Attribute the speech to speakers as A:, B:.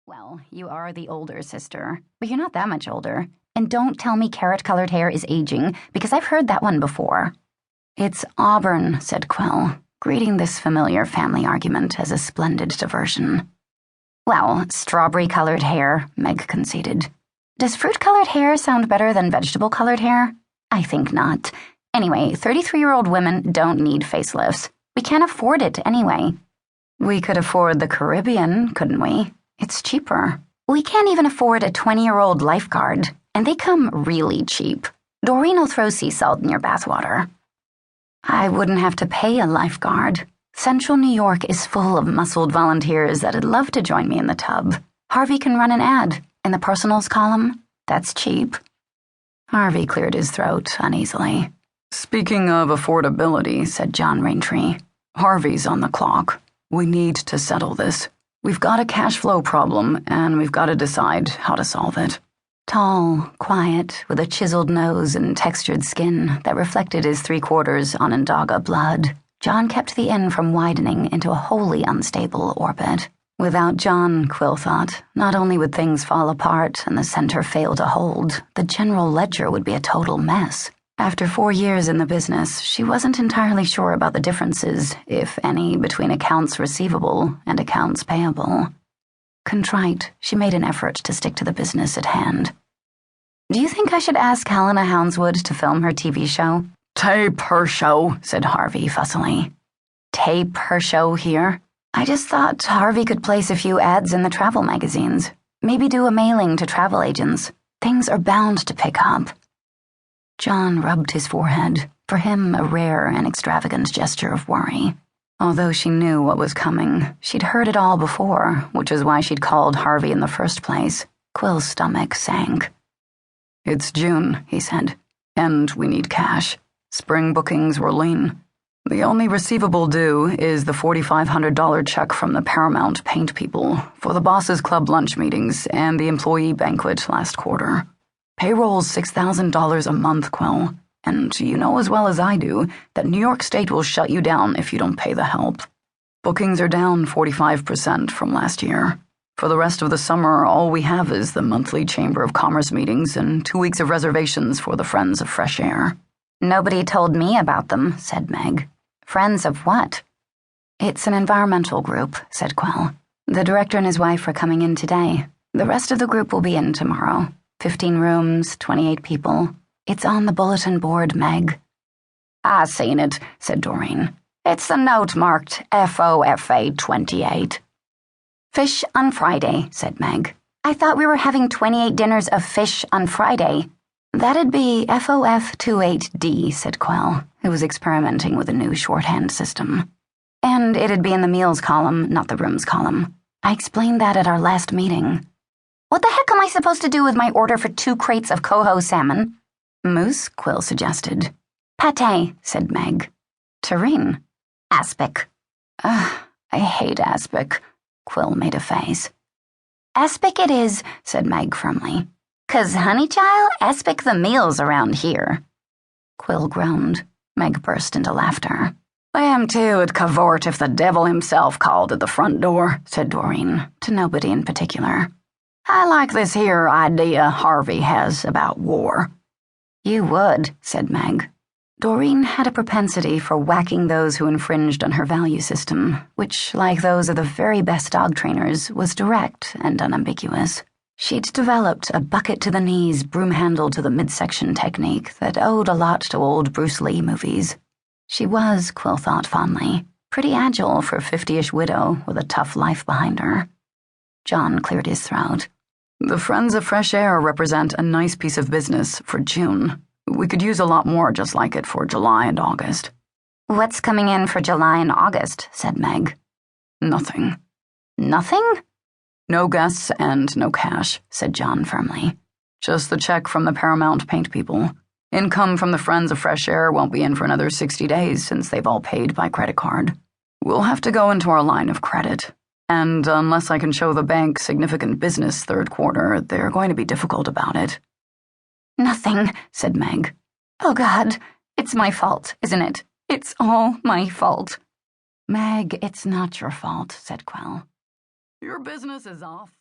A: Well, you are the older sister, but you're not that much older. And don't tell me carrot-colored hair is aging, because I've heard that one before. It's auburn, said Quill, greeting this familiar family argument as a splendid diversion. Well, strawberry-colored hair, Meg conceded. Does fruit-colored hair sound better than vegetable-colored hair? I think not. Anyway, 33-year-old women don't need facelifts. We can't afford it anyway. We could afford the Caribbean, couldn't we? It's cheaper. We can't even afford a 20-year-old lifeguard, and they come really cheap. Doreen will throw sea salt in your bathwater. I wouldn't have to pay a lifeguard. Central New York is full of muscled volunteers that'd love to join me in the tub. Harvey can run an ad in the personals column. That's cheap. Harvey cleared his throat uneasily.
B: Speaking of affordability, said John Raintree, Harvey's on the clock. We need to settle this. We've got a cash flow problem, and we've got to decide how to solve it.
A: Tall, quiet, with a chiseled nose and textured skin that reflected his 3/4 Onondaga blood, John kept the inn from widening into a wholly unstable orbit. Without John, Quill thought, not only would things fall apart and the center fail to hold, the general ledger would be a total mess. After 4 years in the business, she wasn't entirely sure about the differences, if any, between accounts receivable and accounts payable. Contrite, she made an effort to stick to the business at hand. Do you think I should ask Helena Hounswood to film her TV show?
B: Tape her show, said Harvey fussily.
A: Tape her show here? I just thought Harvey could place a few ads in the travel magazines. Maybe do a mailing to travel agents. Things are bound to pick up. John rubbed his forehead, for him a rare and extravagant gesture of worry. Although she knew what was coming, she'd heard it all before, which is why she'd called Harvey in the first place. Quill's stomach sank.
B: It's June, he said, and we need cash. Spring bookings were lean. The only receivable due is the $4,500 check from the Paramount paint people for the Bosses Club lunch meetings and the employee banquet last quarter. Payroll's $6,000 a month, Quill, and you know as well as I do that New York State will shut you down if you don't pay the help. Bookings are down 45% from last year. For the rest of the summer, all we have is the monthly Chamber of Commerce meetings and 2 weeks of reservations for the Friends of Fresh Air.
A: Nobody told me about them, said Meg. Friends of what? It's an environmental group, said Quill. The director and his wife are coming in today. The rest of the group will be in tomorrow. 15 rooms, 28 people. It's on the bulletin board, Meg.
C: I seen it, said Doreen. It's the note marked FOFA 28.
A: Fish on Friday, said Meg. I thought we were having 28 dinners of fish on Friday. That'd be FOF28D, said Quill, who was experimenting with a new shorthand system. And it'd be in the meals column, not the rooms column. I explained that at our last meeting.
C: What the heck am I supposed to do with my order for 2 crates of coho salmon?
A: Mousse, Quill suggested.
C: Pâté, said Meg.
A: Terrine.
C: Aspic.
A: I hate aspic. Quill made a face.
C: Aspic it is,
A: said Meg firmly.
C: 'Cause, honey child, aspic the meals around here.
A: Quill groaned. Meg burst into laughter.
B: Them two would cavort if the devil himself called at the front door, said Doreen,
A: to nobody in particular.
B: I like this here idea Harvey has about war.
A: You would, said Meg. Doreen had a propensity for whacking those who infringed on her value system, which, like those of the very best dog trainers, was direct and unambiguous. She'd developed a bucket-to-the-knees, broom-handle-to-the-midsection technique that owed a lot to old Bruce Lee movies. She was, Quill thought fondly, pretty agile for a 50-ish widow with a tough life behind her. John cleared his throat.
B: The Friends of Fresh Air represent a nice piece of business for June. We could use a lot more just like it for July and August.
A: What's coming in for July and August? Said Meg.
B: Nothing.
A: Nothing?
B: No guests and no cash, said John firmly. Just the check from the Paramount paint people. Income from the Friends of Fresh Air won't be in for another 60 days since they've all paid by credit card. We'll have to go into our line of credit. And unless I can show the bank significant business third quarter, they're going to be difficult about it.
A: Nothing, said Meg. Oh, God, it's my fault, isn't it? It's all my fault.
B: Meg, it's not your fault, said Quill. Your business is off.